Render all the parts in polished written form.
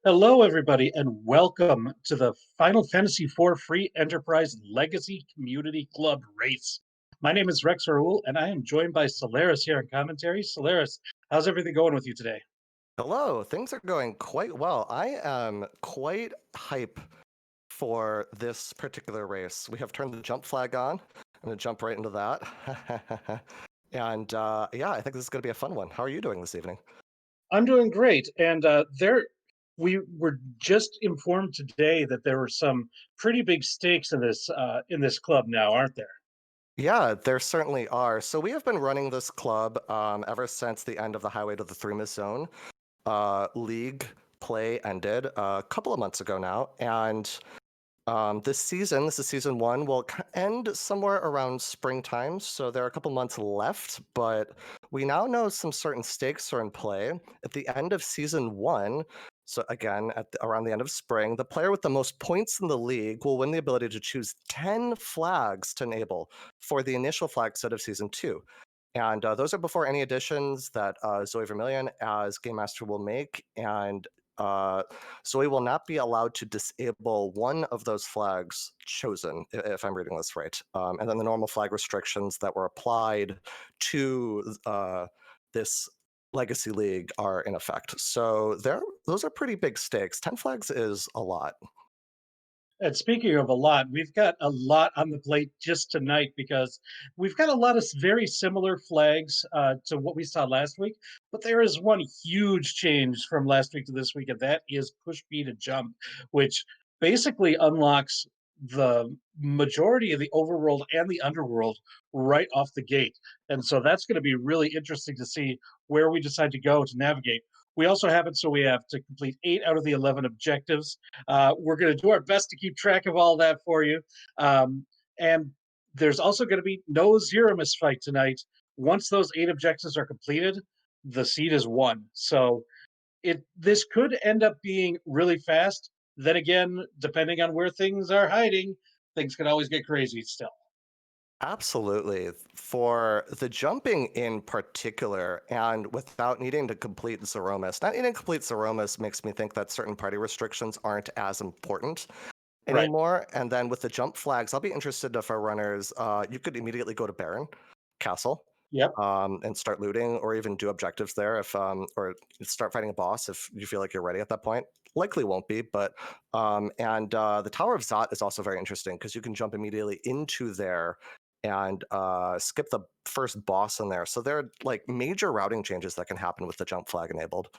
Hello, everybody, and welcome to the Final Fantasy IV Free Enterprise Legacy Community Club race. My name is Rex Raul, and I am joined by Solaris here in commentary. Solaris, how's everything going with you today? Hello, things are going quite well. I am quite hype for this particular race. We have turned the jump flag on. I'm going to jump right into that. And yeah, I think this is going to be a fun one. How are you doing this evening? I'm doing great, and we were just informed today that there were some pretty big stakes in this club now, aren't there? Yeah, there certainly are. So we have been running this club ever since the end of the Highway to the Threema Zone league play ended a couple of months ago now. And this is season one, will end somewhere around springtime, so there are a couple months left, but we now know some certain stakes are in play. At the end of season one, so again, around the end of spring, the player with the most points in the league will win the ability to choose 10 flags to enable for the initial flag set of season two. And those are before any additions that Zoe Vermillion as Game Master will make. And uh, Zoe will not be allowed to disable one of those flags chosen, if I'm reading this right. And then the normal flag restrictions that were applied to this Legacy League are in effect. So those are pretty big stakes. 10 flags is a lot. And speaking of a lot, we've got a lot on the plate just tonight because we've got a lot of very similar flags to what we saw last week. But there is one huge change from last week to this week, and that is push B to jump, which basically unlocks the majority of the overworld and the underworld right off the gate. And so that's going to be really interesting to see where we decide to go to navigate. We also have it so we have to complete 8 out of the 11 objectives. We're going to do our best to keep track of all that for you. And there's also going to be no zero miss fight tonight. Once those 8 objectives are completed, the seed is won. So this could end up being really fast. Then again, depending on where things are hiding, things can always get crazy still. Absolutely. For the jumping in particular, and without needing to complete Zeromus, not needing to complete Zeromus makes me think that certain party restrictions aren't as important Right. anymore. And then with the jump flags, I'll be interested if our runners, you could immediately go to Baron Castle Yep. and start looting or even do objectives there if or start fighting a boss if you feel like you're ready at that point. Likely won't be, but and the Tower of Zot is also very interesting because you can jump immediately into there and skip the first boss in there. So there are like major routing changes that can happen with the jump flag enabled.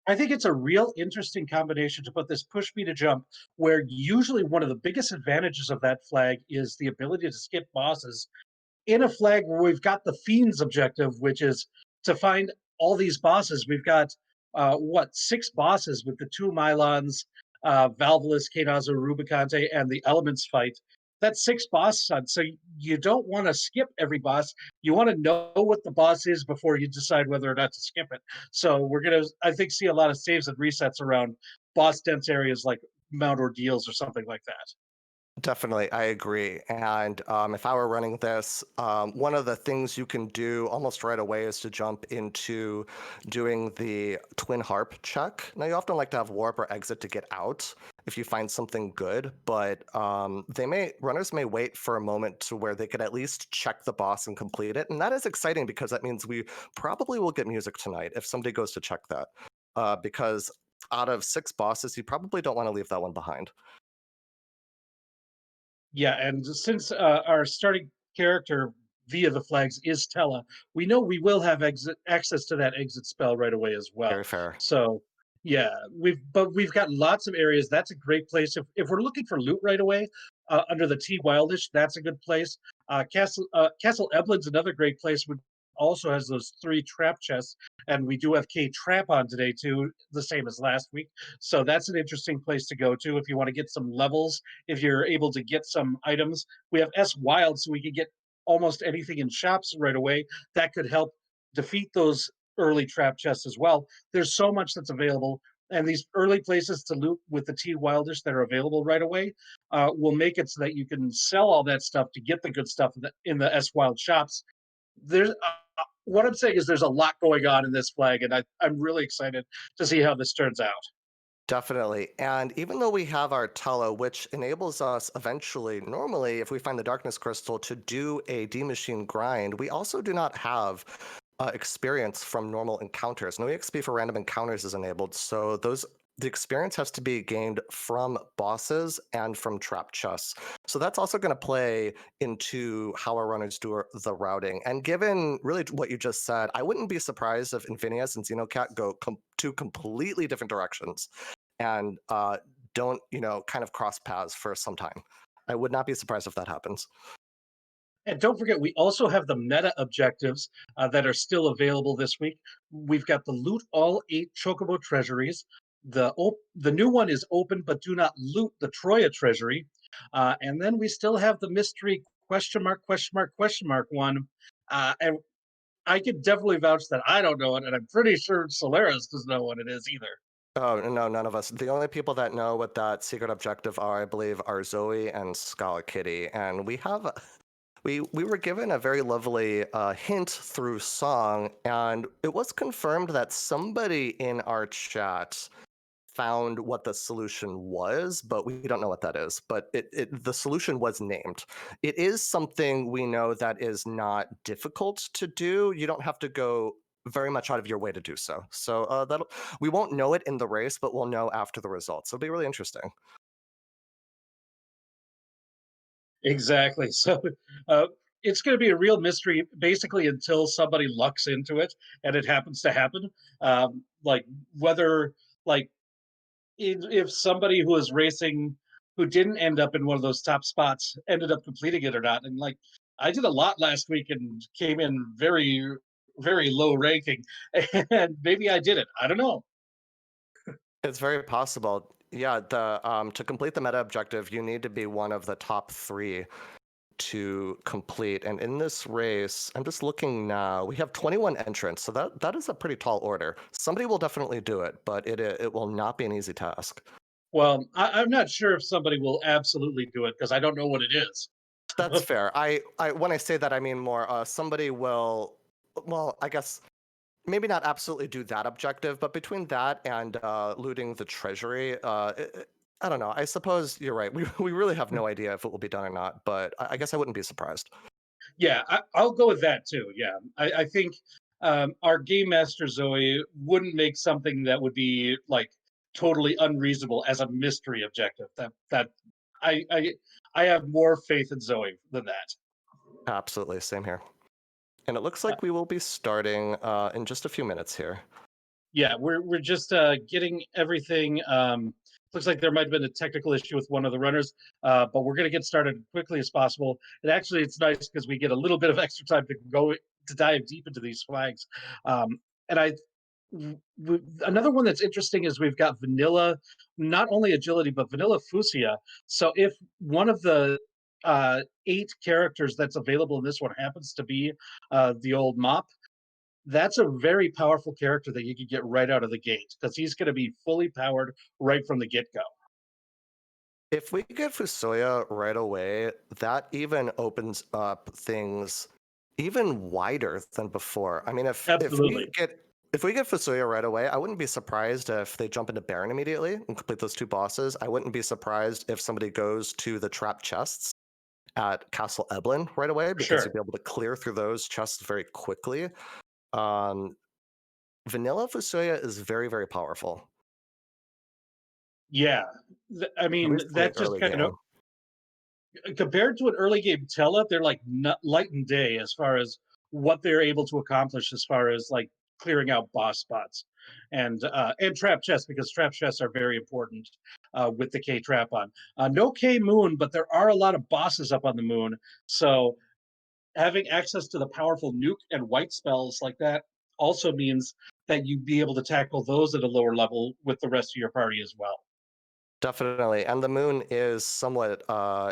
I think it's a real interesting combination to put this push me to jump, where usually one of the biggest advantages of that flag is the ability to skip bosses in a flag where we've got the Fiend's objective, which is to find all these bosses. We've got six bosses with the two Mylons, Valvolus, Kanazo, Rubicante, and the Elements fight. That's six bosses on. So you don't want to skip every boss. You want to know what the boss is before you decide whether or not to skip it. So we're gonna, I think, see a lot of saves and resets around boss dense areas like Mount Ordeals or something like that. Definitely, I agree. And if I were running this, one of the things you can do almost right away is to jump into doing the twin harp check. Now, you often like to have warp or exit to get out if you find something good, but runners may wait for a moment to where they could at least check the boss and complete it. And that is exciting because that means we probably will get music tonight if somebody goes to check that. Because out of six bosses, you probably don't want to leave that one behind. Yeah, and since our starting character via the flags is Tella, we know we will have access to that exit spell right away as Very well. fair. So, yeah, we've got lots of areas. That's a great place if we're looking for loot right away. Under the T Wildish, that's a good place. Castle Eblin's another great place. Which also has those three trap chests, and we do have K Trap on today too, the same as last week. So that's an interesting place to go to if you want to get some levels, if you're able to get some items. We have S Wild, so we can get almost anything in shops right away. That could help defeat those early trap chests as well. There's so much that's available. And these early places to loot with the T Wildish that are available right away will make it so that you can sell all that stuff to get the good stuff in the S Wild shops. There's what I'm saying is there's a lot going on in this flag, and I'm really excited to see how this turns out. Definitely. And even though we have our Telo, which enables us eventually, normally, if we find the darkness crystal, to do a D machine grind, we also do not have experience from normal encounters. No EXP for random encounters is enabled. So the experience has to be gained from bosses and from trap chests. So that's also going to play into how our runners do the routing. And given really what you just said, I wouldn't be surprised if Infinius and Xenocat go two completely different directions and don't kind of cross paths for some time. I would not be surprised if that happens. And don't forget, we also have the meta objectives that are still available this week. We've got the loot all 8 Chocobo treasuries. The new one is open, but do not loot the Troya treasury. And then we still have the mystery question mark, question mark, question mark one. And I can definitely vouch that I don't know it, and I'm pretty sure Solaris doesn't know what it is either. Oh no, none of us. The only people that know what that secret objective are, I believe, are Zoe and Scala Kitty, and we were given a very lovely hint through song, and it was confirmed that somebody in our chat found what the solution was, but we don't know what that is. But the solution was named. It is something we know that is not difficult to do. You don't have to go very much out of your way to do so. So that we won't know it in the race, but we'll know after the results. It'll be really interesting. Exactly. So uh, it's going to be a real mystery, basically, until somebody lucks into it and it happens to happen. Like whether, like, if somebody who was racing who didn't end up in one of those top spots ended up completing it or not. And like, I did a lot last week and came in very, very low ranking, and maybe I did it. I don't know. It's very possible. Yeah, the to complete the meta objective, you need to be one of the top three to complete. And in this race, I'm just looking now, we have 21 entrants, so that is a pretty tall order. Somebody will definitely do it, but it will not be an easy task. Well, I'm not sure if somebody will absolutely do it because I don't know what it is. That's fair. I when I say that, I mean more somebody will, well, I guess maybe not absolutely do that objective, but between that and looting the treasury, I don't know. I suppose you're right. We really have no idea if it will be done or not, but I guess I wouldn't be surprised. Yeah, I'll go with that too. Yeah, I think our game master Zoe wouldn't make something that would be like totally unreasonable as a mystery objective. That I I I have more faith in Zoe than that. Absolutely, same here. And it looks Uh, like we will be starting in just a few minutes here. yeah, we're just getting everything. Looks like there might have been a technical issue with one of the runners, but we're going to get started quickly as possible. And actually, it's nice because we get a little bit of extra time to go to dive deep into these flags. And another one that's interesting is we've got vanilla, not only agility but vanilla fusia. So if one of the 8 characters that's available in this one happens to be the old mop, that's a very powerful character that you could get right out of the gate because he's going to be fully powered right from the get go. If we get Fusoya right away, that even opens up things even wider than before. I mean, Absolutely. if we get Fusoya right away, I wouldn't be surprised if they jump into Baron immediately and complete those two bosses. I wouldn't be surprised if somebody goes to the trap chests at Castle Eblin right away For because sure. you'll be able to clear through those chests very quickly. Um, Vanilla Fusoya is very, very powerful, Yeah. I at mean, least in the that just early kind of, game. compared to an early game Tella, they're like light and day as far as what they're able to accomplish as far as like clearing out boss spots and trap chests, because trap chests are very important with the K trap on. No K moon, but there are a lot of bosses up on the moon. So having access to the powerful nuke and white spells like that also means that you'd be able to tackle those at a lower level with the rest of your party as well. Definitely. And the moon is somewhat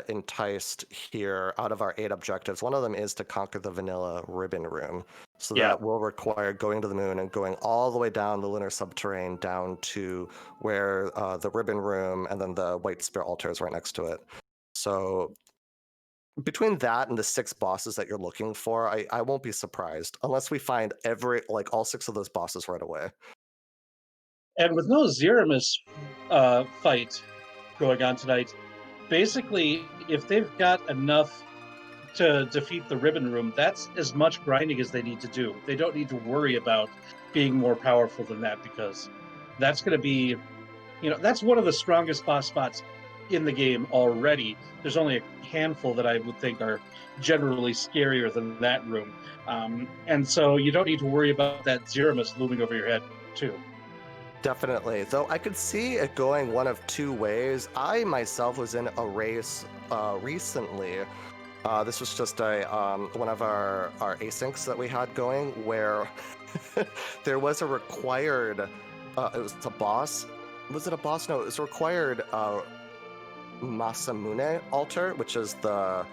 enticed here out of our 8 objectives. One of them is to conquer the vanilla ribbon room. So Yeah. that will require going to the moon and going all the way down the lunar subterrane down to where the ribbon room and then the white spear altar is right next to it. So between that and the 6 bosses that you're looking for, I won't be surprised unless we find all 6 of those bosses right away. And with no Zeramis fight going on tonight. Basically, if they've got enough to defeat the Ribbon Room, that's as much grinding as they need to do. They don't need to worry about being more powerful than that because that's going to be, that's one of the strongest boss spots in the game already. There's only a handful that I would think are generally scarier than that room. And so you don't need to worry about that Zeramus looming over your head, too. Definitely. Though I could see it going one of two ways. I myself was in a race recently. This was just a one of our asyncs that we had going where there was a required. It was a boss. Was it a boss? No, it was a required Masamune altar, which is the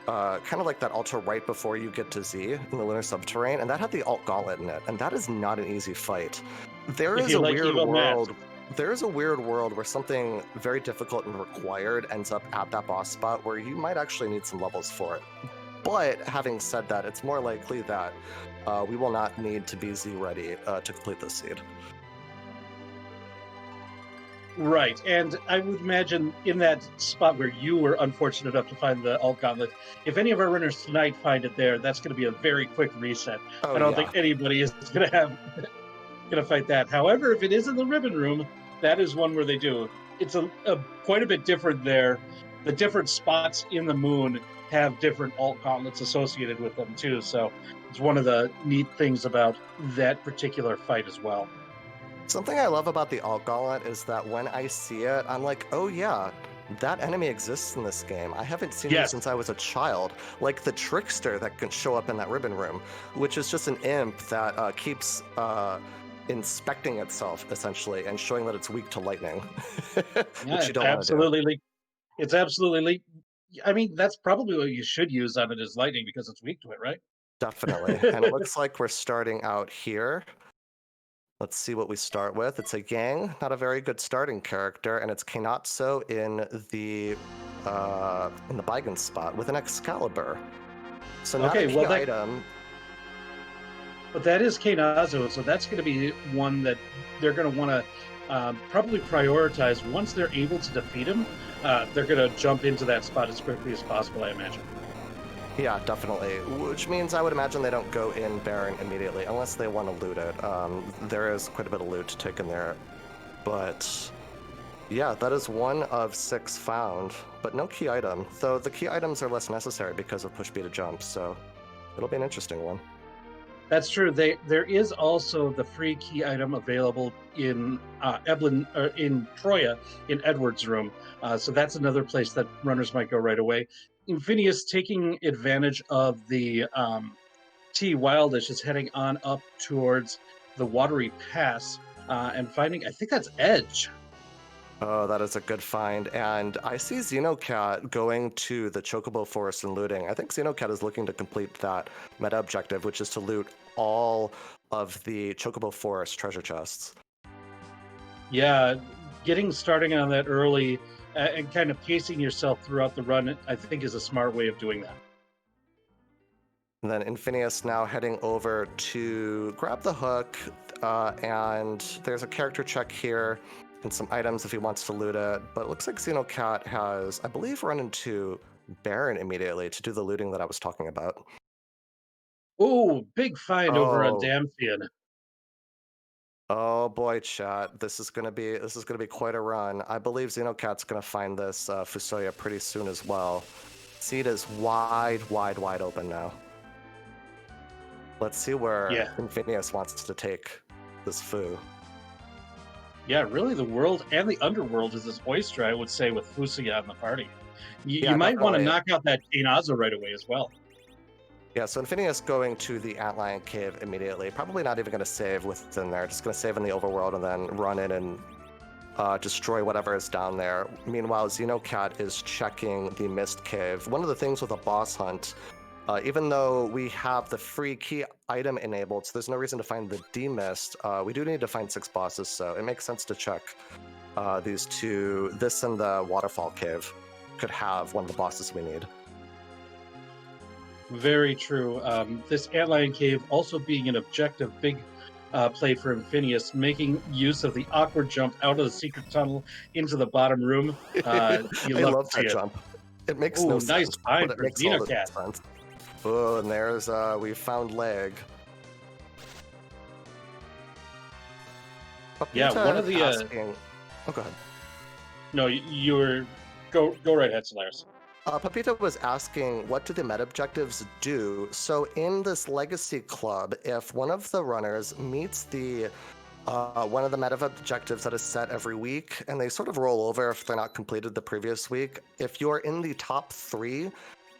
kind of like that altar right before you get to Z in the Lunar Subterrane, and that had the Alt Gauntlet in it, and that is not an easy fight. There If is you a like weird evil Matt, world. There is a weird world where something very difficult and required ends up at that boss spot where you might actually need some levels for it. But having said that, it's more likely that we will not need to be Z ready to complete this seed. right. And I would imagine in that spot where you were unfortunate enough to find the Alt Gauntlet, if any of our runners tonight find it there, that's going to be a very quick reset. Oh I don't yeah, think anybody is going to fight that. However, if it is in the Ribbon Room, that is one where they do. It's a quite a bit different there. The different spots in the moon have different alt gauntlets associated with them too. So it's one of the neat things about that particular fight as well. something I love about the Alt Gauntlet is that when I see it, I'm like, oh yeah, that enemy exists in this game. I haven't seen him Yes. since I was a child. Like the trickster that can show up in that ribbon room, which is just an imp that keeps inspecting itself essentially and showing that it's weak to lightning, Yeah, which you it's don't want to do. absolutely it's absolutely I mean, that's probably what you should use on it is lightning because it's weak to it, right? Definitely. And it looks like we're starting out here. Let's see what we start with. It's a Yang, not a very good starting character, and it's Kainatsu in the Baigen spot with an Excalibur. So not a Okay, key well that item. but that is Kainazo, so that's going to be one that they're going to want to probably prioritize. Once they're able to defeat him, they're going to jump into that spot as quickly as possible, I imagine. Yeah, definitely. Which means I would imagine they don't go in Baron immediately unless they want to loot it. There is quite a bit of loot taken there. But yeah, that is one of 6 found, but no key item. Though the key items are less necessary because of push B to jump, so it'll be an interesting one. That's true. There is also the free key item available in Eblin or in Troya in Edward's room. So that's another place that runners might go right away. Infinius taking advantage of the T Wildish is heading on up towards the Watery Pass and finding I think that's Edge. Oh, that is a good find. And I see Xenocat going to the Chocobo Forest and looting. I think Xenocat is looking to complete that meta objective, which is to loot all of the Chocobo Forest treasure chests. Yeah, getting starting on that early and kind of pacing yourself throughout the run, I think, is a smart way of doing that. And then Infinius now heading over to grab the hook, and there's a character check here and some items if he wants to loot it. But it looks like Xenocat has, I believe, run into Baron immediately to do the looting that I was talking about. Oh, big find over on Oh, Dampian. oh boy, chat. This is gonna be quite a run. I believe Xenocat's gonna find this Fusoya pretty soon as well. Seed is wide, wide, wide open now. Let's see where Yeah, Infinius wants to take this Fu. yeah, really, the world and the underworld is his oyster, I would say, with Fusuya in the party. You Yeah, might want to definitely. knock out that Kainaza right away as well. Yeah, so Infinius going to the Antlion Cave immediately. Probably not even going to save within there. Just going to save in the overworld and then run in and destroy whatever is down there. Meanwhile, Xenocat is checking the Mist Cave. One of the things with a boss hunt, even though we have the free key item enabled, so there's no reason to find the D-Mist, we do need to find 6 bosses, so it makes sense to check these two. This and the Waterfall Cave could have one of the bosses we need. Very true. This Antlion Cave also being an objective, big play for Infinius, making use of the awkward jump out of the secret tunnel into the bottom room. You I love to love see that it. jump. It makes no Oh, nice sense, but find it for makes all the Xenocat. sense. Oh, and there's we found leg. Yeah, one Papita of is the asking. Oh, go ahead. no, you were go right ahead, Solaris. Papita was asking, what do the meta objectives do? So in this Legacy Club, if one of the runners meets the one of the meta objectives that is set every week, and they sort of roll over if they're not completed the previous week. If you're in the top 3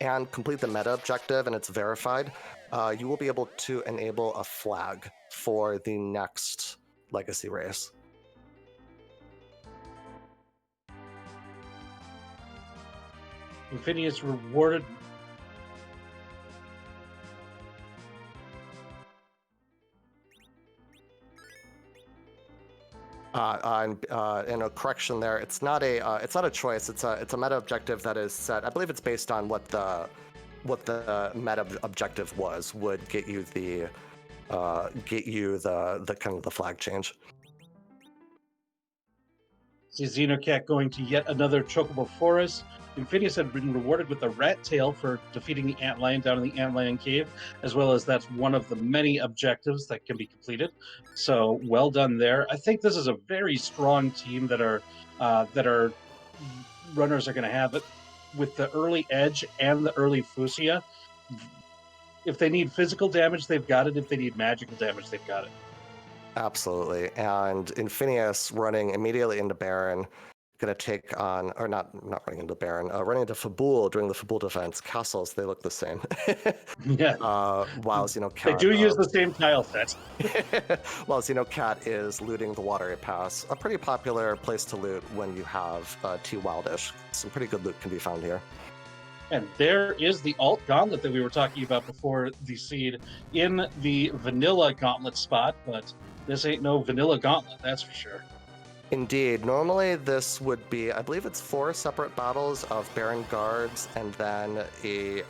and complete the meta objective and it's verified, you will be able to enable a flag for the next Legacy race. Infinius rewarded. And a correction there. It's not a choice. It's a meta objective that is set. I believe it's based on what the meta objective would get you the kind of the flag change. See Xenocat going to yet another chocobo forest. Infinius had been rewarded with the rat tail for defeating the antlion down in the antlion cave, as well as that's one of the many objectives that can be completed. So well done there. I think this is a very strong team that our runners are going to have it with the early edge and the early fusia. If they need physical damage, they've got it. If they need magical damage, they've got it. Absolutely. And Infinius running immediately into Baron, going to take on, or not running into Baron, running into Fabul during the Fabul defense. Castles, they look the same. Yeah, While they Xenocat, do use the same tile set. while Xenocat is looting the Watery Pass, a pretty popular place to loot when you have T Wildish. Some pretty good loot can be found here. And there is the alt gauntlet that we were talking about before the seed in the vanilla gauntlet spot, but this ain't no vanilla gauntlet, that's for sure. Indeed. Normally, this would be, I believe it's 4 separate battles of Baron Guards and then a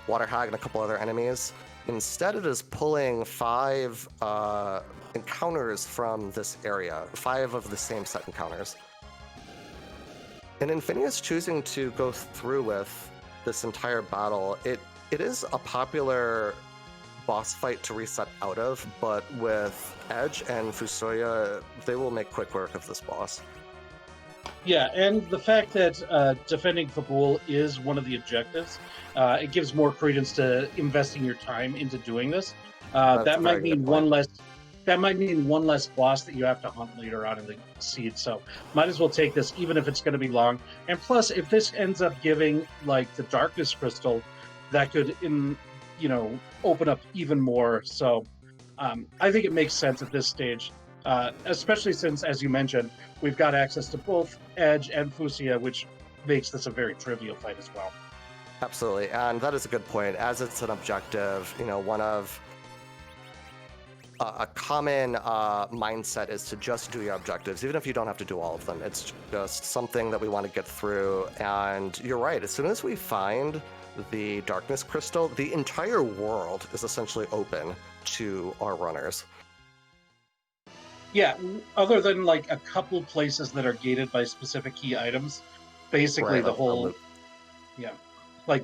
Water Hag and a couple other enemies. Instead, it is pulling 5 encounters from this area, 5 of the same set encounters. And Infinius choosing to go through with this entire battle, it is a popular boss fight to reset out of, but with Edge and Fusoya, they will make quick work of this boss. Yeah, and the fact that defending Fabul is one of the objectives, it gives more credence to investing your time into doing this. That's a That might very good mean point. one less. That might mean one less boss that you have to hunt later on in the seed. So might as well take this, even if it's going to be long. And plus, if this ends up giving like the darkness crystal, that could open up even more. So I think it makes sense at this stage, especially since, as you mentioned, we've got access to both Edge and Fusia, which makes this a very trivial fight as well. Absolutely, and that is a good point. As it's an objective, one of a common mindset is to just do your objectives, even if you don't have to do all of them. It's just something that we want to get through. And you're right, as soon as we find the darkness crystal, the entire world is essentially open to our runners. Yeah, other than like a couple places that are gated by specific key items, basically Right, the like the whole loop. yeah,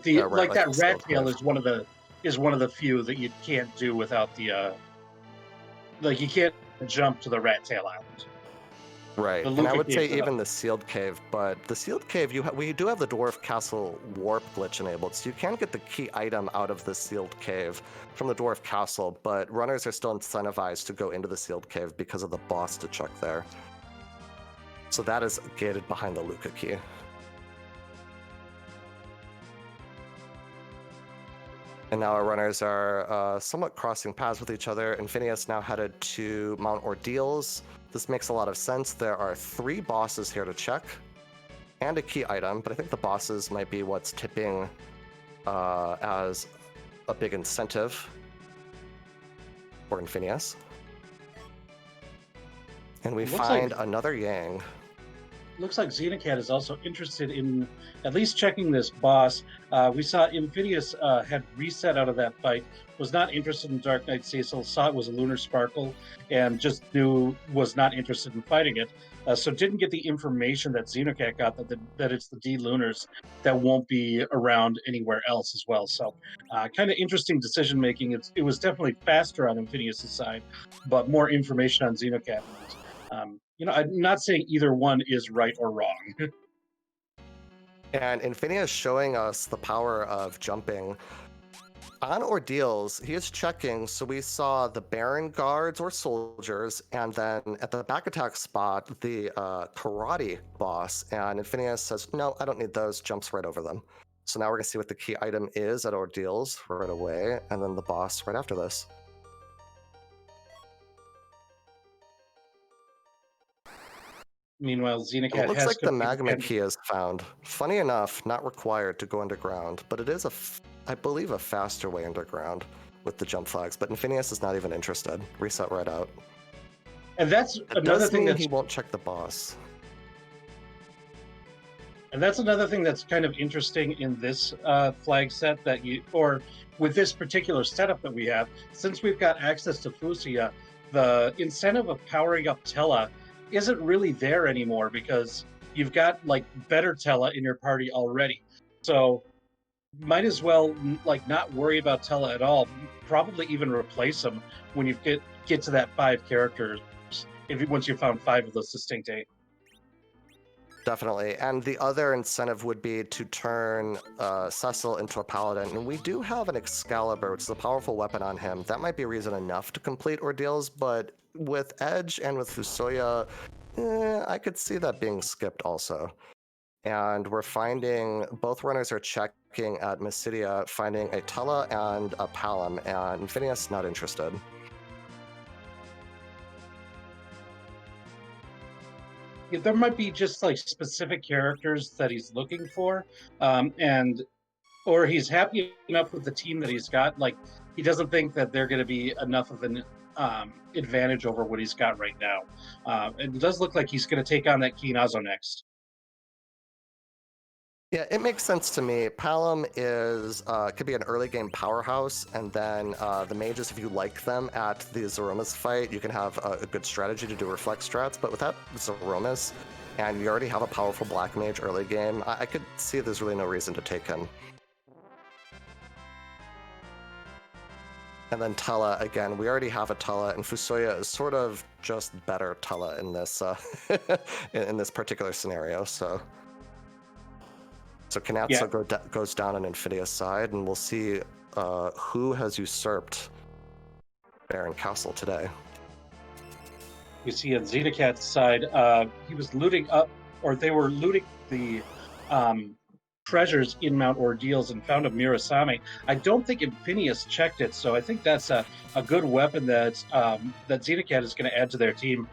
Yeah, right, like like that the rat sealed tail cave. is one of the few that you can't do without the like you can't jump to the rat tail island. Right, The and I Luca would say cave's even another. the sealed cave, but the sealed cave, we do have the dwarf castle warp glitch enabled, so you can get the key item out of the sealed cave from the dwarf castle, but runners are still incentivized to go into the sealed cave because of the boss to check there. So that is gated behind the Luca key. And now our runners are somewhat crossing paths with each other. Infinius now headed to Mount Ordeals. This makes a lot of sense. There are 3 bosses here to check, and a key item, but I think the bosses might be what's tipping as a big incentive for Infinius. And we Looks find like another Yang. Looks like Xenocat is also interested in at least checking this boss. We saw Infidious had reset out of that fight, was not interested in Dark Knight Cecil, saw it was a lunar sparkle, and just knew was not interested in fighting it. So didn't get the information that Xenocat got that it's the D lunars that won't be around anywhere else as well. So kind of interesting decision making. It was definitely faster on Infidious' side, but more information on Xenocat. I'm not saying either one is right or wrong. And Infinia is showing us the power of jumping. On Ordeals, he is checking, so we saw the Baron guards or soldiers, and then at the back attack spot, the karate boss, and Infinia says, no, I don't need those, jumps right over them. So now we're gonna see what the key item is at Ordeals right away, and then the boss right after this. Meanwhile, And it Xenocat looks has like the completed magma and key is found. Funny enough, not required to go underground, but it is I believe, a faster way underground with the jump flags. But Infinius is not even interested. Reset right out. that's It another does thing mean that's he won't check the boss. and that's another thing that's kind of interesting in this flag set that you or with this particular setup that we have. Since we've got access to Fusia, the incentive of powering up Tella isn't really there anymore because you've got like better Tella in your party already. So might as well like not worry about Tella at all. Probably even replace him when you get to that 5 characters. If once you found 5 of those distinct 8. Definitely. And the other incentive would be to turn Cecil into a paladin. And we do have an Excalibur, which is a powerful weapon on him. That might be reason enough to complete Ordeals, but with Edge and with Fusoya, I could see that being skipped also. And we're finding both runners are checking at Mysidia, finding a Tella and a Palom, and Infinius not interested. There might be just like specific characters that he's looking for, and or he's happy enough with the team that he's got. Like he doesn't think that they're going to be enough of an advantage over what he's got right now. It does look like he's going to take on that Kinazo next. Yeah, it makes sense to me. Palom is could be an early game powerhouse, and then the mages, if you like them at the Zeromus fight, you can have a good strategy to do reflex strats. But without Zeromus, and you already have a powerful black mage early game, I could see there's really no reason to take him. And then Tella, again, we already have a Tella, and Fusoya is sort of just better Tella in this in this particular scenario. So Yeah, Kanatsu goes down on Infidia's side, and we'll see who has usurped Baron Castle today. we see on Xenocat's side, he was looting up, or they were looting the treasures in Mount Ordeals and found a Mirasame. I don't think Infinius checked it, so I think that's a good weapon that Xenocat is going to add to their team,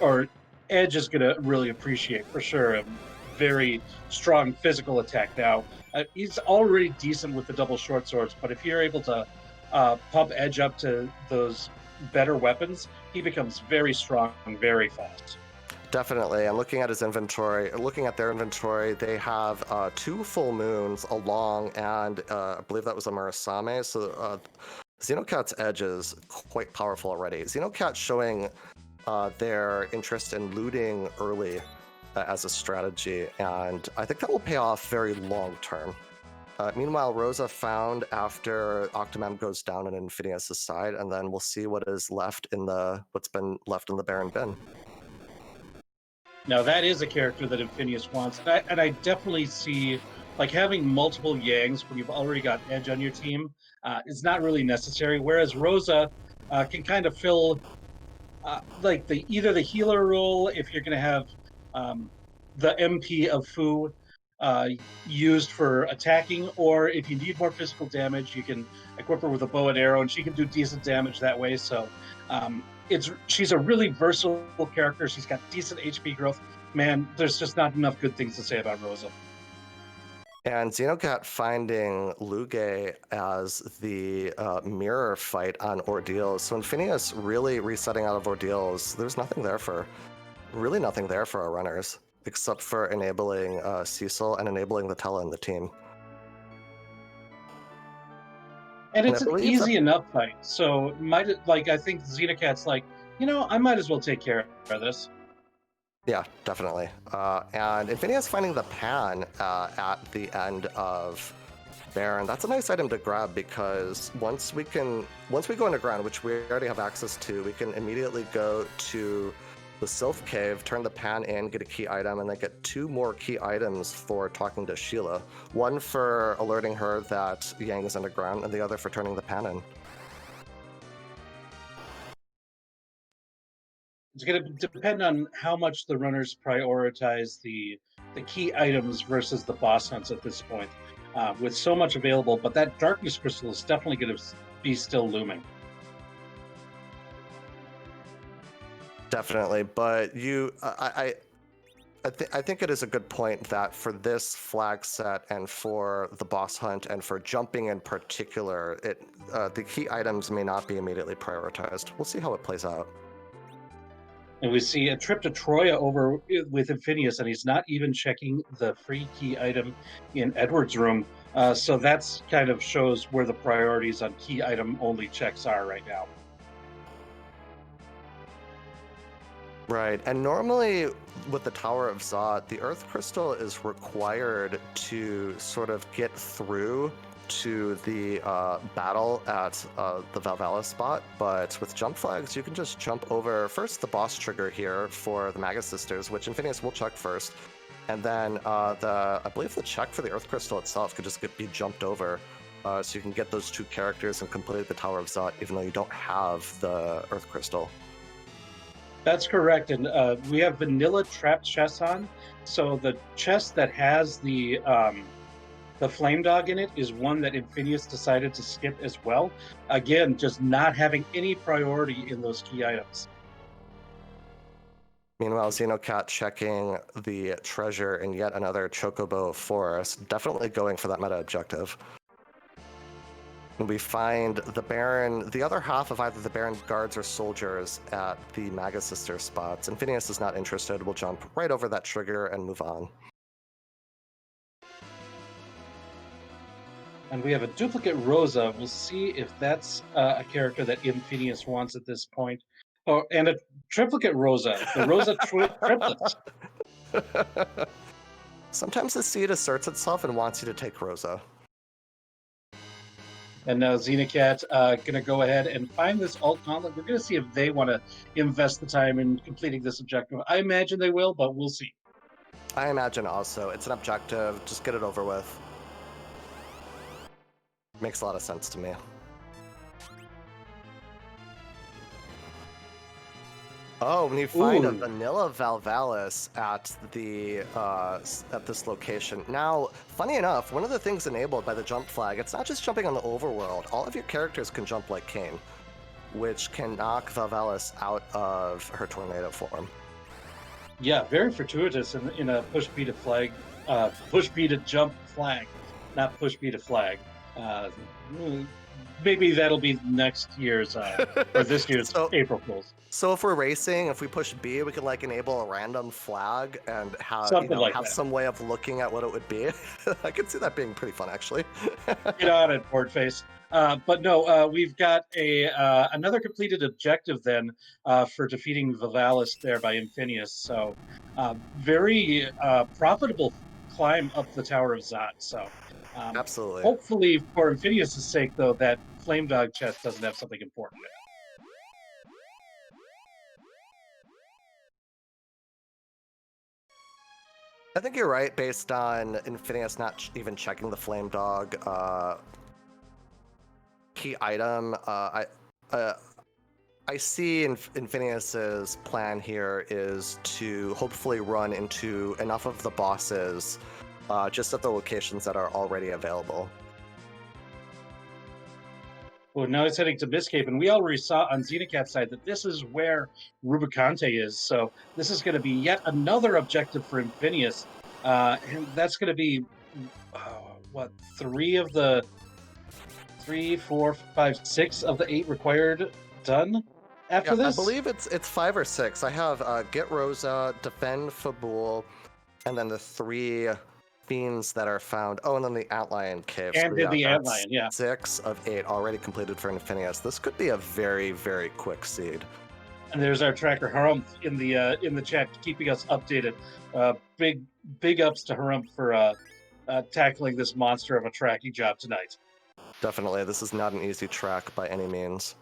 or Edge is going to really appreciate for sure. A very strong physical attack now. He's already decent with the double short swords, but if you're able to pump Edge up to those better weapons, he becomes very strong, very fast. Definitely. I'm looking at his inventory. Looking at their inventory, they have 2 full moons, a long, and I believe that was a Murasame. So Xenocat's Edge is quite powerful already. Xenocat's showing their interest in looting early as a strategy, and I think that will pay off very long term. Meanwhile, Rosa found after Octomam goes down on Infinius' side, and then we'll see what is left in what's been left in the Baron bin. Now that is a character that Infinius wants, and I definitely see like having multiple Yangs when you've already got Edge on your team is not really necessary. Whereas Rosa can kind of fill like the either the healer role if you're going to have um, the MP of Fu used for attacking, or if you need more physical damage, you can equip her with a bow and arrow, and she can do decent damage that way. So she's a really versatile character. She's got decent HP growth. Man, there's just not enough good things to say about Rosa. And Xenocat finding Luge as the mirror fight on Ordeals. So Infinius really resetting out of Ordeals, there's nothing there for, really nothing there for our runners. except for enabling Cecil and enabling the Tele in the team. And And I it's an believe that, easy enough fight. So I think Xenocat's like, I might as well take care of this. yeah, definitely. And Infinius finding the pan at the end of Baron, that's a nice item to grab because once we go underground, which we already have access to, we can immediately go to the Sylph Cave, turn the pan in, get a key item, and then get 2 more key items for talking to Sheila. One for alerting her that Yang is underground, and the other for turning the pan in. It's going to depend on how much the runners prioritize the key items versus the boss hunts at this point. With so much available, but that darkness crystal is definitely going to be still looming. Definitely, but I think it is a good point that for this flag set and for the boss hunt and for jumping in particular, the key items may not be immediately prioritized. We'll see how it plays out. And we see a trip to Troya over with Infinius, and he's not even checking the free key item in Edward's room. So that's kind of shows where the priorities on key item only checks are right now. Right, and normally with the Tower of Zot, the Earth Crystal is required to sort of get through to the battle at the Valhalla spot, but with jump flags, you can just jump over first the boss trigger here for the Magus Sisters, which Infinius will check first, and then I believe the check for the Earth Crystal itself could just be jumped over, so you can get those 2 characters and complete the Tower of Zot, even though you don't have the Earth Crystal. That's correct, and we have vanilla trapped chests on. So the chest that has the flame dog in it is one that Infinius decided to skip as well. Again, just not having any priority in those key items. Meanwhile, Xenocat checking the treasure in yet another Chocobo forest, definitely going for that meta objective. And we find the Baron, the other half of either the Baron guards or soldiers at the Magus Sister spots. Infinius is not interested. We'll jump right over that trigger and move on. And we have a duplicate Rosa. We'll see if that's a character that Infinius wants at this point. Oh, and a triplicate Rosa, the Rosa triplets. Sometimes the seed asserts itself and wants you to take Rosa. And now Xenocat going to go ahead and find this alt gauntlet. We're going to see if they want to invest the time in completing this objective. I imagine they will, but we'll see. I imagine also. It's an objective. Just get it over with. Makes a lot of sense to me. Oh, when you find a vanilla Valvalis at this location. Now, funny enough, one of the things enabled by the jump flag, it's not just jumping on the overworld. All of your characters can jump like Kayn, which can knock Valvalis out of her tornado form. Yeah, very fortuitous in a push B to flag, push B to jump flag, not push B to flag. Maybe that'll be next year's or this year's April Fools. So if we're racing, if we push B, we could like enable a random flag and have some way of looking at what it would be. I could see that being pretty fun, actually. Get on it, board face. But no, we've got another completed objective then for defeating Valvalis there by Infinius. So very profitable climb up the Tower of Zot. So absolutely. Hopefully, for Infinius' sake, though, that Flame Dog chest doesn't have something important in it. I think you're right, based on Infinius not even checking the Flame Dog key item. I see Infinius's plan here is to hopefully run into enough of the bosses just at the locations that are already available. Well, now he's heading to Biscape, and we already saw on Xenocat's side that this is where Rubicante is. So this is going to be yet another objective for Infinius. And that's going to be, what, 3, 4, 5, 6 of the 8 required done after this? I believe it's 5 or 6. I have Get Rosa, Defend Fabul, And then the 3 fiends that are found. Oh, and then the Antlion Cave. So And did yeah, the that's Antlion, yeah. 6 of 8 already completed for Infinius. This could be a very, very quick seed. And there's our tracker Harumph in the chat, keeping us updated. Big ups to Harumph for tackling this monster of a tracking job tonight. Definitely, this is not an easy track by any means.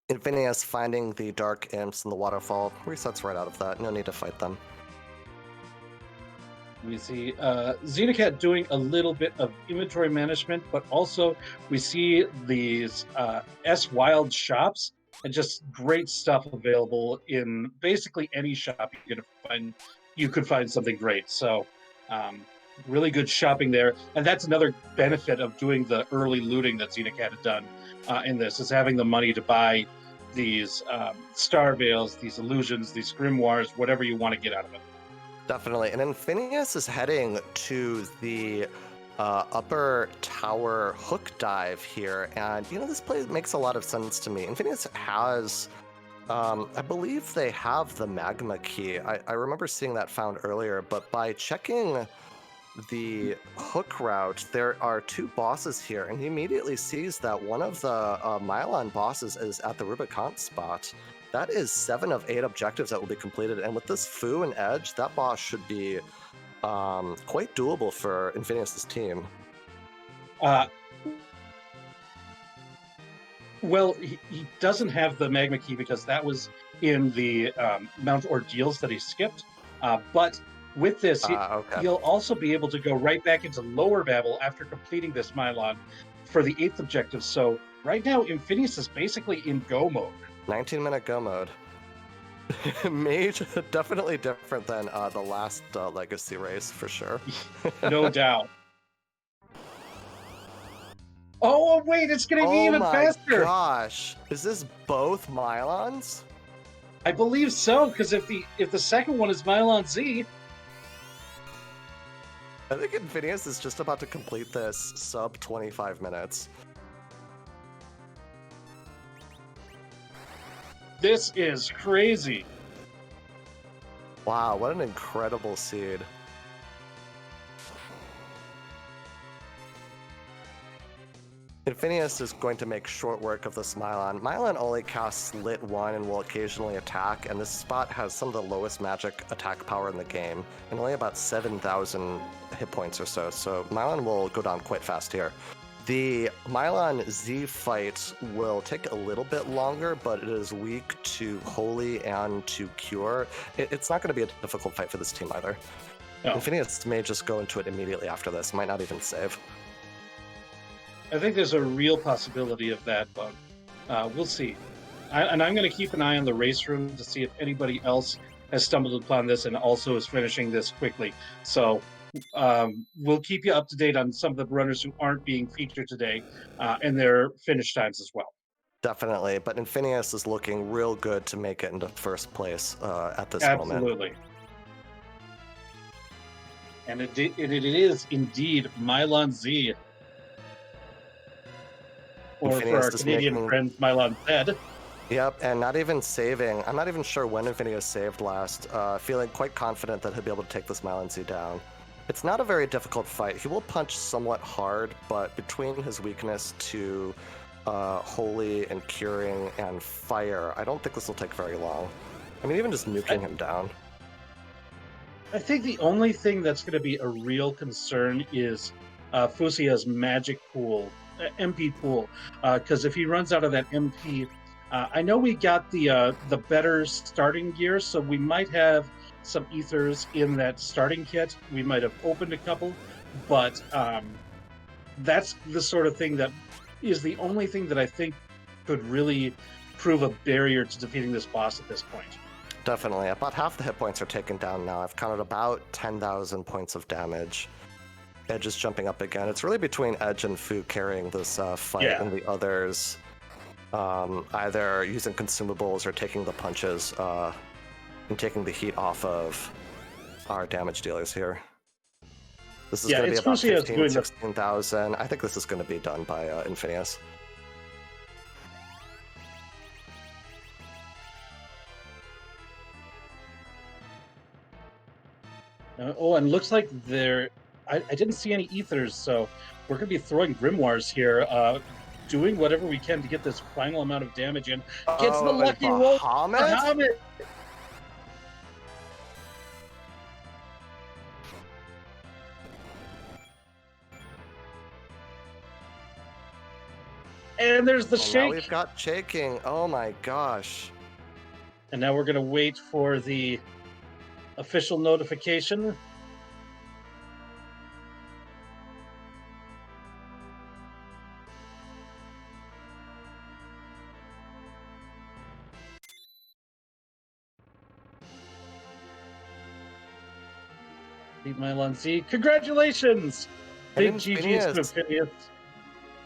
Infinius finding the Dark Imps in the waterfall resets right out of that. No need to fight them. We see Xenocat doing a little bit of inventory management, but also we see these S Wild shops and just great stuff available in basically any shop you could find something great. So really good shopping there, and that's another benefit of doing the early looting that Xenocat had done in this, is having the money to buy these Star Veils, these illusions, these grimoires, whatever you want to get out of it. Definitely. And Infinius is heading to the upper tower hook dive here. And, this play makes a lot of sense to me. Infinius has, I believe they have the magma key. I remember seeing that found earlier, but by checking the hook route, there are 2 bosses here, and he immediately sees that one of the Mylon bosses is at the Rubicon spot. That is 7 of 8 objectives that will be completed, and with this Fu and Edge, that boss should be quite doable for Infinius' team. Well, he doesn't have the magma key because that was in the Mount Ordeals that he skipped. But with this, Okay. he'll also be able to go right back into Lower Babel after completing this Mylon for the 8th objective. So right now, Infinius is basically in go mode. 19-minute go mode. Definitely different than the last Legacy race, for sure. No doubt. Oh, wait, it's going to be even faster. Oh my gosh. Is this both Mylons? I believe so, because if the second one is Mylon Z, I think Infinius is just about to complete this sub 25 minutes. this is crazy. Wow, what an incredible seed. Infinius is going to make short work of this Mylon. Mylon only casts Lit 1 and will occasionally attack, and this spot has some of the lowest magic attack power in the game, and only about 7,000 hit points or so Mylon will go down quite fast here. The Mylon Z fight will take a little bit longer, but it is weak to Holy and to Cure. It's not going to be a difficult fight for this team either. No. Infinius may just go into it immediately after this, might not even save. I think there's a real possibility of that, but we'll see. And I'm going to keep an eye on the race room to see if anybody else has stumbled upon this and also is finishing this quickly. So we'll keep you up to date on some of the runners who aren't being featured today and their finish times as well. Definitely, but Infinius is looking real good to make it into first place at this moment. Absolutely. And it is indeed Mylon Z. Or Infinius for our Canadian friends, Mylon Z. Yep, and not even saving. I'm not even sure when Infinius saved last. Feeling quite confident that he'll be able to take this Mylon Z down. It's not a very difficult fight. He will punch somewhat hard, but between his weakness to Holy and Curing and Fire, I don't think this will take very long. I mean, even just nuking him down. I think the only thing that's going to be a real concern is Fusia's magic pool, MP pool, because if he runs out of that MP, I know we got the better starting gear, so we might have some ethers in that starting kit. We might have opened a couple, but that's the sort of thing that is the only thing that I think could really prove a barrier to defeating this boss at this point. Definitely. About half the hit points are taken down now. I've counted about 10,000 points of damage. Edge is jumping up again. It's really between Edge and Fu carrying this fight, and the others either using consumables or taking the punches and taking the heat off of our damage dealers here. This is going to be about 15,000, 16,000. I think this is going to be done by Infinius. Oh, and looks like there. I didn't see any ethers, so we're going to be throwing grimoires here, doing whatever we can to get this final amount of damage in. Gets the Oh, and lucky roll, Bahamut? Bahamut, and there's the Well, now we've shake. got shaking. Oh my gosh. And now we're going to wait for the official notification. Beat Mylon Z. Congratulations! And Big GG's to Infinius. Phineas.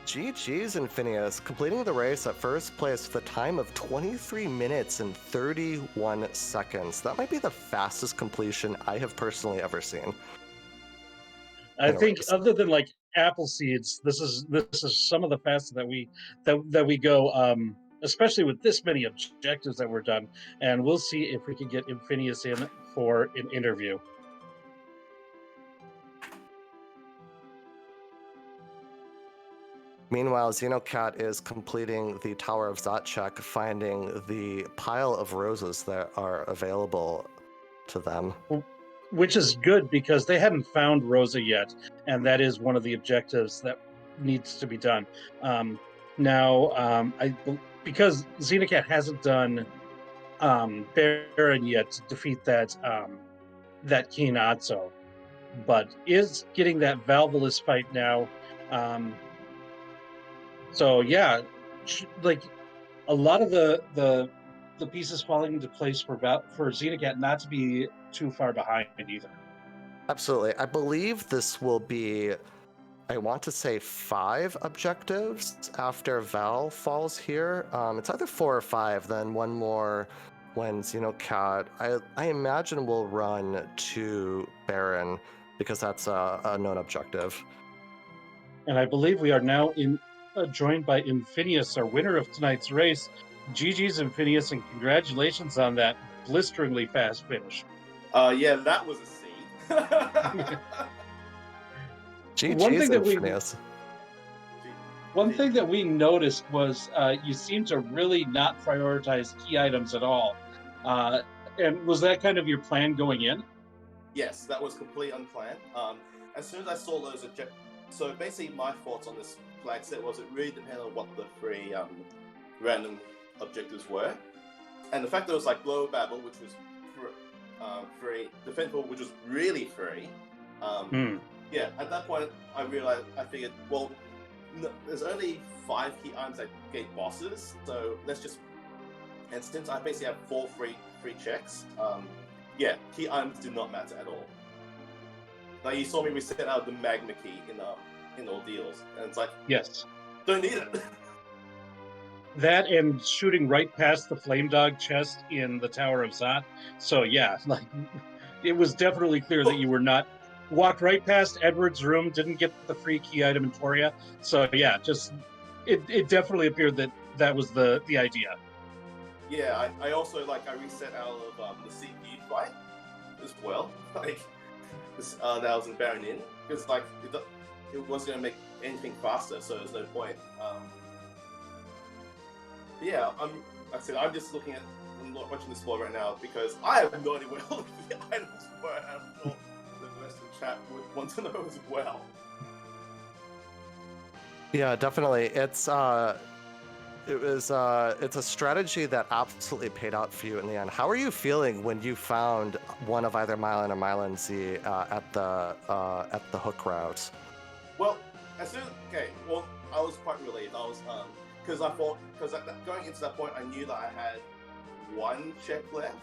GG's Infinius, completing the race at first place with a time of 23 minutes and 31 seconds. That might be the fastest completion I have personally ever seen I in a think race. other than like apple seeds, this is some of the fastest that we go. Especially with this many objectives that were done, and we'll see if we can get Infinius in for an interview. Meanwhile, Xenocat is completing the Tower of Zatsek, finding the pile of roses that are available to them. Which is good because they hadn't found Rosa yet, and that is one of the objectives that needs to be done. Now, because Xenocat hasn't done Baron yet to defeat that Kinatsu, but is getting that Valvalus fight now. Um, so yeah, like a lot of the pieces falling into place for Xenocat not to be too far behind either. Absolutely. I believe this will be, I want to say 5 objectives after Val falls here. It's either 4 or 5, then one more when Xenocat, I imagine will run to Baron because that's a known objective. And I believe we are now joined by Infinius, our winner of tonight's race. GG's Infinius, and congratulations on that blisteringly fast finish. Yeah, that was a scene. One GG's thing that we Infinius. one thing that we noticed was you seem to really not prioritize key items at all. And was that kind of your plan going in? Yes, that was completely unplanned. As soon as I saw those so basically my thoughts on this flag set was it really depended on what the 3 random objectives were. And the fact that it was like Blow Babel, which was free, Defendable, which was really free. Yeah, at that point I figured, well, no, there's only 5 key items that gate bosses, so let's just. And since I basically have 4 free checks, yeah, key items do not matter at all. Like you saw me reset out the magma key in ordeals, and it's like, Yes. don't need it. That and shooting right past the flame dog chest in the Tower of Zot. So yeah, like it was definitely clear that you were not walked right past Edward's room, didn't get the free key item in Toria. So yeah, just it definitely appeared that that was the idea. Yeah, I also I reset out of the CPU fight as well. Like this, that was in Baron Inn because it wasn't gonna make anything faster, so there's no point. Yeah, I'm just looking at, I'm watching this floor right now because I have no idea where all the items were. I'm sure the rest of the chat would want to know as well. Yeah, definitely. It's a strategy that absolutely paid out for you in the end. How are you feeling when you found one of either Mylan or Mylan Z at the hook route? Well, I was quite relieved. I was because going into that point, I knew that I had 1 check left.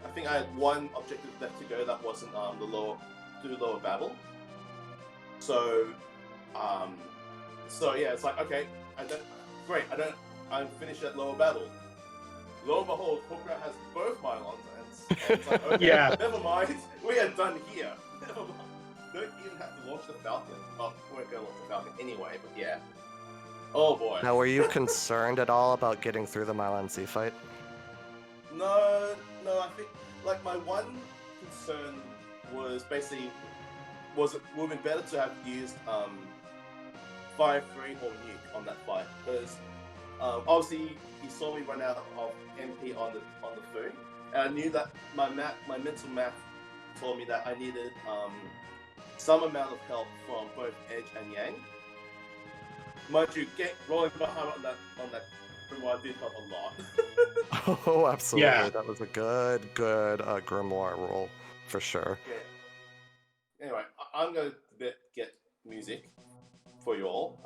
I think I had 1 objective left to go that wasn't the lower battle. So yeah, it's like, okay, I finished that lower battle. Lo and behold, Hooker has both Mylons, and it's like, okay, Yeah. never mind, we are done here. Never mind. Don't even have to launch the Falcon. Oh, we weren't going to launch the Falcon anyway, but yeah. Oh boy. Now, were you concerned at all about getting through the Mylan Z fight? No, I think my one concern was basically was it would have been better to have used Fire 3 or Nuke on that fight because obviously he saw me run out of MP on the food, and I knew that my mental math told me that I needed some amount of help from both Edge and Yang. Mind you, rolling behind on that grimoire did help a lot. Oh, absolutely. Yeah. That was a good grimoire roll for sure. Yeah. Anyway, I'm going to get music for you all.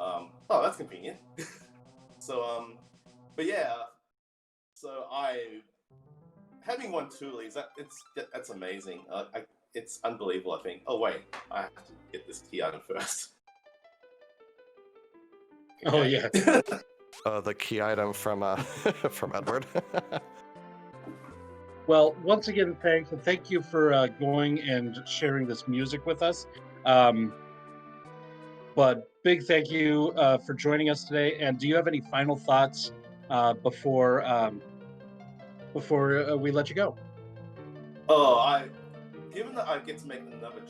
Oh, that's convenient. So, but yeah, so I having won 2 leagues. That's amazing. It's unbelievable. I think. Oh wait, I have to get this key item first. Oh Okay. yeah. The key item from from Edward. Well, once again, thanks, and thank you for going and sharing this music with us. But big thank you for joining us today. And do you have any final thoughts before we let you go? Oh, given that I get to make another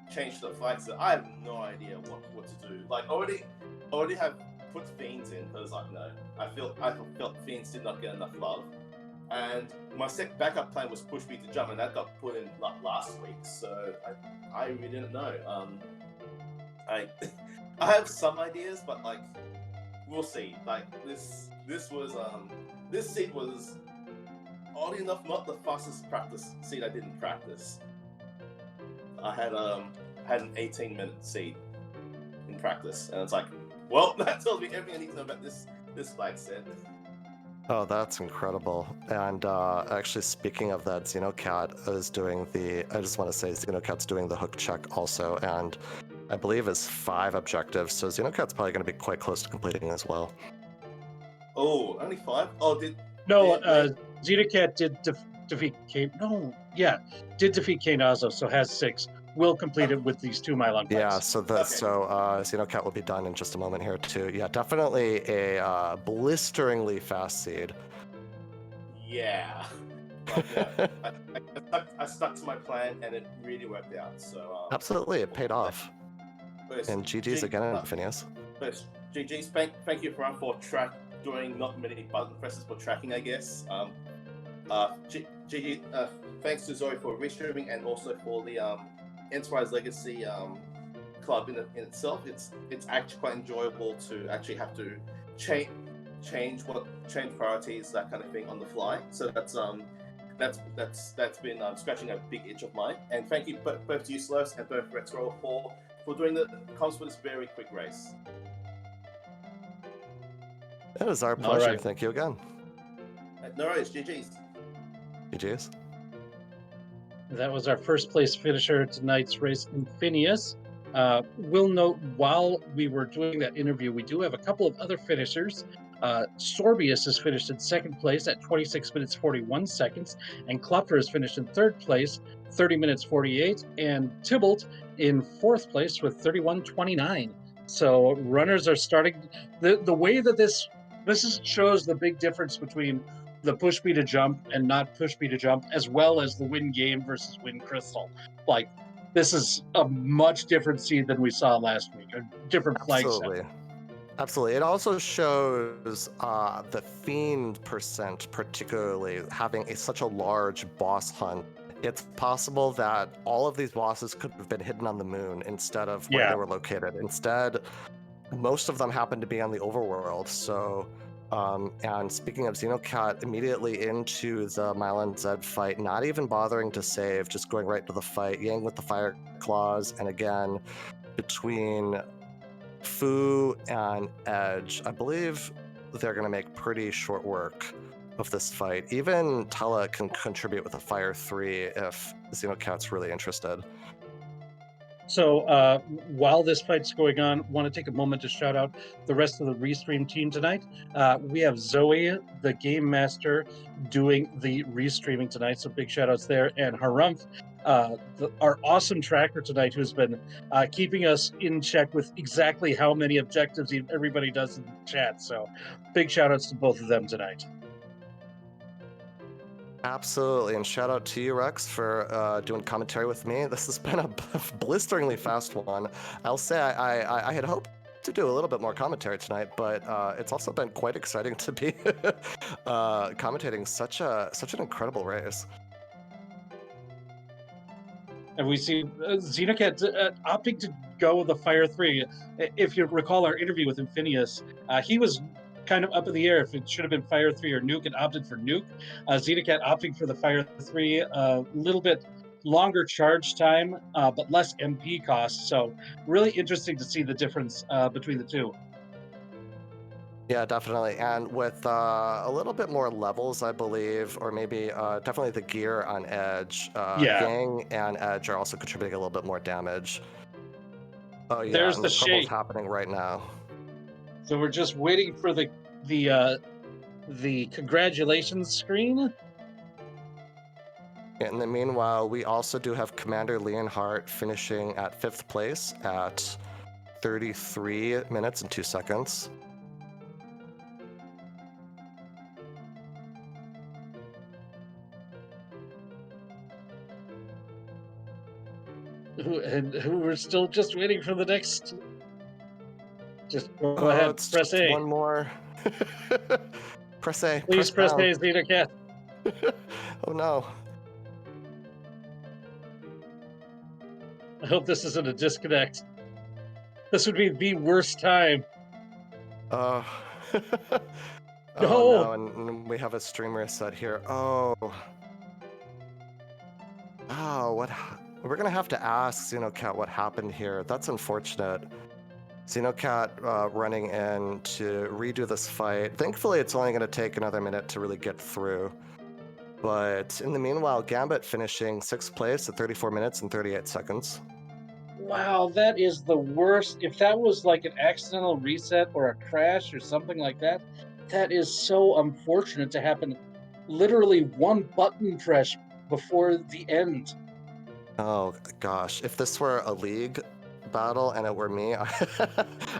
change to the flag set, I have no idea what to do. Like already have put Fiends in because I felt Fiends did not get enough love, and my backup plan was push me to jump, and that got put in like last week. So I really didn't know. I I have some ideas, but like we'll see. Like this seed was oddly enough not the fastest practice seed I did in practice. I had an 18-minute seed in practice, and it's like, well, that tells me everything I need to know about this flag set. Oh, that's incredible. And actually, speaking of that, Xenocat is doing I just want to say Xenocat's doing the hook check also, and I believe is 5 objectives, so Xenocat's probably going to be quite close to completing as well. Oh, only 5? Oh, No, Xenocat did defeat K. No, yeah, did defeat Knazo, so has 6. Will complete it with these 2 Mylon Yeah, fights. so Xenocat will be done in just a moment here too. Yeah, definitely a blisteringly fast seed. Yeah. But, yeah, I stuck to my plan, and it really worked out. So Absolutely, it paid off. First, And GG's again, Phineas. First, GG's. Thank you for doing not many button presses for tracking, I guess. GG. Thanks to Zoe for restreaming and also for the Enterprise Legacy club in itself. It's actually quite enjoyable to actually have to change priorities, that kind of thing on the fly. So that's been scratching a big itch of mine. And thank you both to you, Slows, and both Retro for doing the comms for this very quick race. It is our pleasure. Right. Thank you again. No worries, GG's. GG's. That was our first place finisher at tonight's race in Phineas. We'll note while we were doing that interview, we do have a couple of other finishers. Sorbius has finished in 2nd place at 26 minutes 41 seconds, and Klopfer has finished in 3rd place, 30 minutes 48, and Tybalt in 4th place with 31:29. So runners are starting. The way that this shows the big difference between the push me to jump and not push me to jump, as well as the win game versus win crystal. Like, this is a much different seed than we saw last week, a different flag set. Absolutely. It also shows the Fiend percent, particularly having such a large boss hunt. It's possible that all of these bosses could have been hidden on the moon instead of where they were located. Instead, most of them happen to be on the overworld. So, and speaking of Xenocat, immediately into the Mylon Zed fight, not even bothering to save, just going right to the fight. Yang with the fire claws, and again, between Fu and Edge, I believe they're going to make pretty short work of this fight. Even Tella can contribute with a Fire 3 if Xenocat's really interested. So while this fight's going on, I want to take a moment to shout out the rest of the Restream team tonight. We have Zoe, the Game Master, doing the Restreaming tonight, so big shout outs there. And Harumph, our awesome tracker tonight, who's been keeping us in check with exactly how many objectives everybody does in the chat. So big shout outs to both of them tonight. Absolutely, and shout out to you, Rex, for doing commentary with me. This has been a blisteringly fast one. I'll say I had hoped to do a little bit more commentary tonight, but it's also been quite exciting to be commentating such an incredible race. And we see Xenocat opting to go with the Fire 3. If you recall our interview with Infinius, he was kind of up in the air if it should have been Fire 3 or Nuke and opted for Nuke. Xenocat opting for the Fire 3, a little bit longer charge time, but less MP cost. So really interesting to see the difference between the two. Yeah, definitely. And with a little bit more levels, I believe, or maybe definitely the gear on Edge, Yeah, Yang and Edge are also contributing a little bit more damage. Oh yeah, there's and the the promo's shake. happening right now. So we're just waiting for the uh, the congratulations screen. In the meanwhile, we also do have Commander Leonhardt finishing at 5th place at 33 minutes and 2 seconds. Who we're still just waiting for the next. Just go Oh, ahead, it's press just A. one more. Press A, Please press press down. A, Xenocat. Oh no. I hope this isn't a disconnect. This would be the worst time. Uh, oh No. no, and we have a stream reset here. Oh. Oh, we're gonna have to ask Xenocat what happened here. That's unfortunate. Xenocat running in to redo this fight. Thankfully, it's only gonna take another minute to really get through. But in the meanwhile, Gambit finishing 6th place at 34 minutes and 38 seconds. Wow, that is the worst. If that was like an accidental reset or a crash or something like that, that is so unfortunate to happen. Literally one button press before the end. Oh gosh, if this were a league battle and it were me,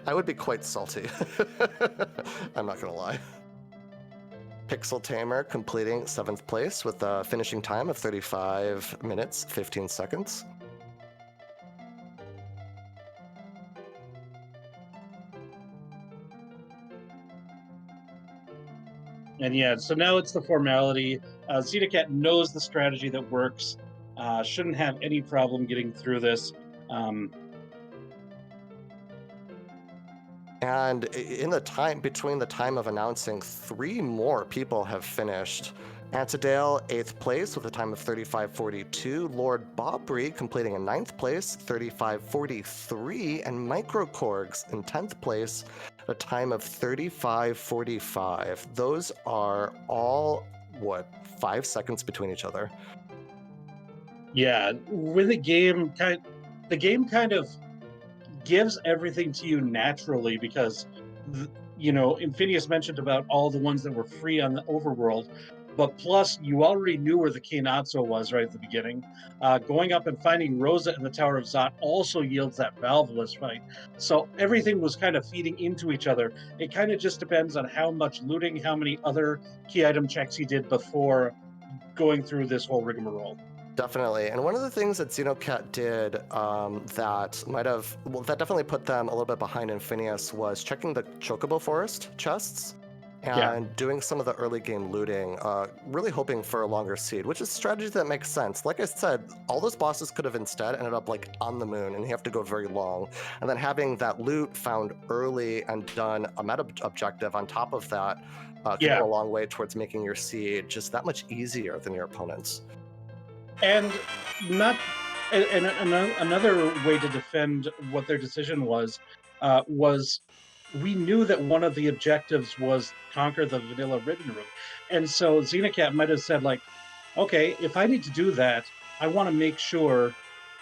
I would be quite salty. I'm not gonna lie. Pixel Tamer completing 7th place with a finishing time of 35 minutes, 15 seconds. And yeah, so now it's the formality. Xenocat knows the strategy that works. Shouldn't have any problem getting through this. And in the time between the time of announcing, 3 more people have finished. Antidale, 8th place with a time of 35:42. Lord Bobry completing in 9th place, 35:43. And Microcorgs in 10th place, a time of 35:45. Those are all, 5 seconds between each other? Yeah, when the game kind of gives everything to you naturally because Infinius mentioned about all the ones that were free on the overworld, but plus you already knew where the Kainatsu was right at the beginning. Going up and finding Rosa in the Tower of Zot also yields that Valvulus fight. So everything was kind of feeding into each other. It kind of just depends on how much looting, how many other key item checks he did before going through this whole rigmarole. Definitely. And one of the things that Xenocat did that definitely put them a little bit behind Infinius was checking the Chocobo Forest chests Yeah. and doing some of the early game looting, really hoping for a longer seed, which is a strategy that makes sense. Like I said, all those bosses could have instead ended up like on the moon and you have to go very long. And then having that loot found early and done a meta objective on top of that could Yeah. go a long way towards making your seed just that much easier than your opponents. And not and another way to defend what their decision was we knew that one of the objectives was conquer the vanilla ribbon room, and so Xenocat might have said like, okay, if I need to do that, I want to make sure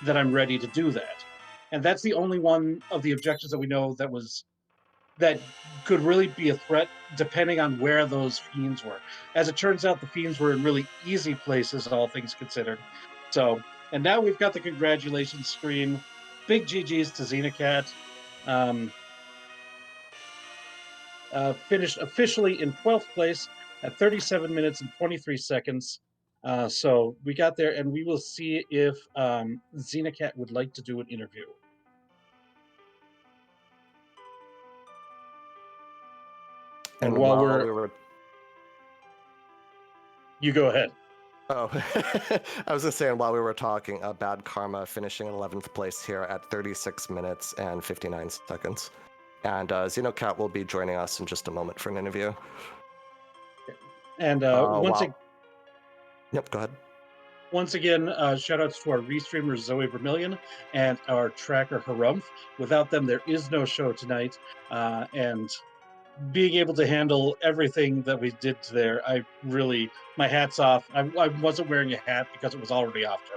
that I'm ready to do that, and that's the only one of the objectives that we know that could really be a threat depending on where those fiends were. As it turns out, the fiends were in really easy places, all things considered. So, and now we've got the congratulations screen. Big GG's to Xenocat. Um, finished officially in 12th place at 37 minutes and 23 seconds. So we got there, and we will see if Xenocat would like to do an interview. And And while while we're, we were you go ahead. Oh, I was just saying while we were talking, Bad Karma finishing in 11th place here at 36 minutes and 59 seconds. And Xenocat will be joining us in just a moment for an interview. And Wow. Yep, go ahead. once again, shout outs to our restreamers Zoe Vermillion and our tracker Harumph. Without them, there is no show tonight. And being able to handle everything that we did there, I really, my hat's off. I wasn't wearing a hat because it was already off to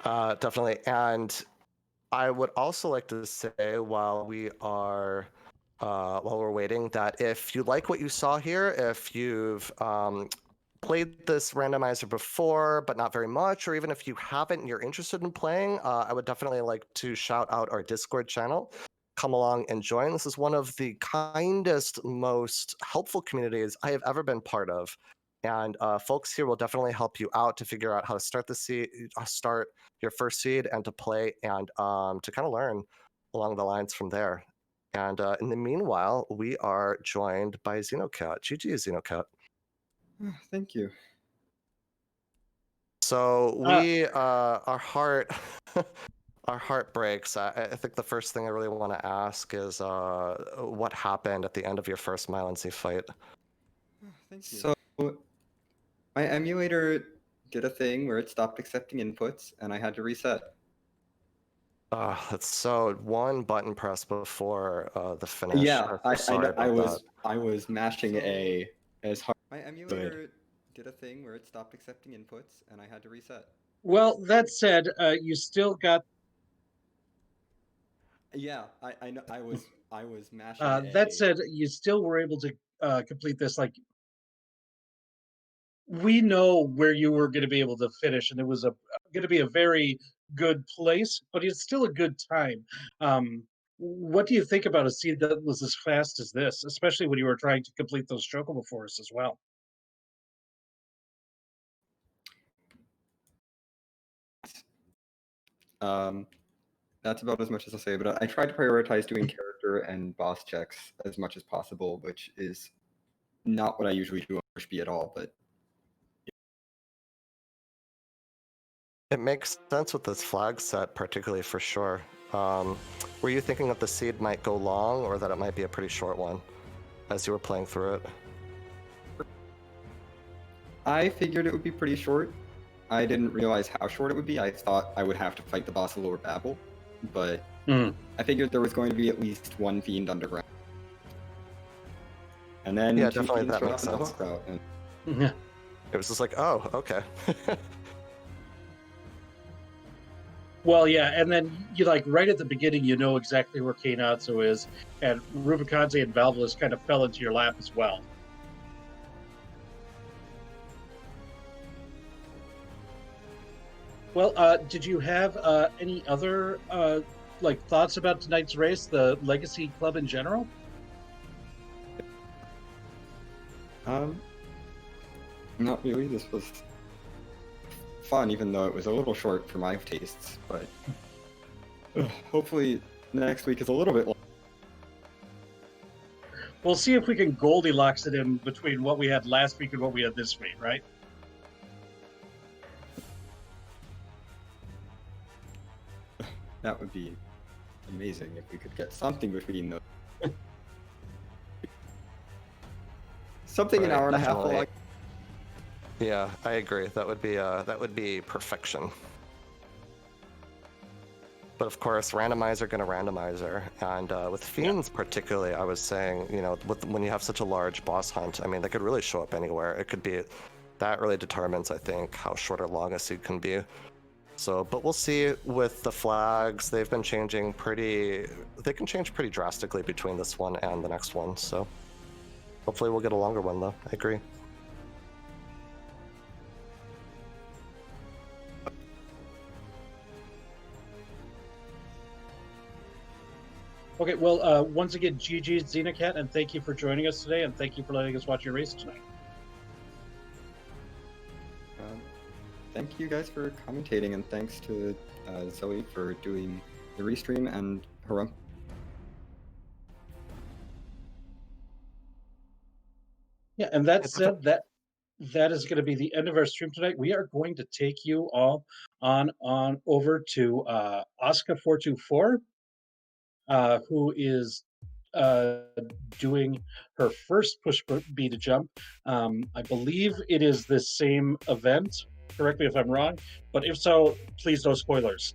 Harumph. Definitely. And I would also like to say while we're waiting, that if you like what you saw here, if you've played this randomizer before, but not very much, or even if you haven't and you're interested in playing, I would definitely like to shout out our Discord channel. Come along and join. This is one of the kindest, most helpful communities I have ever been part of. And folks here will definitely help you out to figure out how to start your first seed and to play and to kind of learn along the lines from there. And in the meanwhile, we are joined by Xenocat. GG, Xenocat. Thank you. So our heart, our heart breaks. I think the first thing I really want to ask is what happened at the end of your first Mylan-Z fight? Thank you. So my emulator did a thing where it stopped accepting inputs, and I had to reset. That's so one button press before the finish. Yeah, I was mashing A as hard. My emulator did a thing where it stopped accepting inputs, and I had to reset. Well, that said, you still got. Yeah, I know. I was mashing A. That said, you still were able to complete this. Like, we know where you were going to be able to finish, and it was going to be a very good place, but it's still a good time. What do you think about a seed that was as fast as this, especially when you were trying to complete those chocobo forests as well? That's about as much as I'll say, but I tried to prioritize doing character and boss checks as much as possible, which is not what I usually do on Push B at all, but It makes sense with this flag set, particularly for sure. Were you thinking that the seed might go long, or that it might be a pretty short one as you were playing through it? I figured it would be pretty short. I didn't realize how short it would be. I thought I would have to fight the boss of Lower Babel, but I figured there was going to be at least one fiend underground. And then Yeah, two definitely, fiends that showed makes up in the sense. hook route. And Yeah. It was just like, oh, okay. Well, yeah, and then you like right at the beginning, you know exactly where Kainatsu is, and Rubicante and Valvalis kind of fell into your lap as well. Well, did you have any other like thoughts about tonight's race, the Legacy Club in general? Not really. This was fun, even though it was a little short for my tastes. But hopefully next week is a little bit longer. We'll see if we can Goldilocks it in between what we had last week and what we had this week, right? That would be amazing if we could get something between those. Something an Right, hour and a half definitely. long. Yeah, I agree. That would be perfection. But of course, randomizer gonna randomizer, and with fiends particularly, I was saying, you know, when you have such a large boss hunt, I mean, they could really show up anywhere. It could be that really determines, I think, how short or long a seed can be. So, but we'll see with the flags. They've been changing they can change pretty drastically between this one and the next one. So hopefully we'll get a longer one though. I agree. Okay, well, once again, GG Xenocat, and thank you for joining us today, and thank you for letting us watch your race tonight. thank you guys for commentating, and thanks to Zoe for doing the restream, and Harum. Yeah, and that said, that is going to be the end of our stream tonight. We are going to take you all on over to Oscar424, who is doing her first push B to jump. I believe it is the same event. Correct me if I'm wrong, but if so, please no spoilers.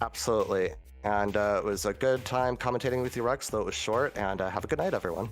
Absolutely. And it was a good time commentating with you, Rex, though it was short. And have a good night, everyone.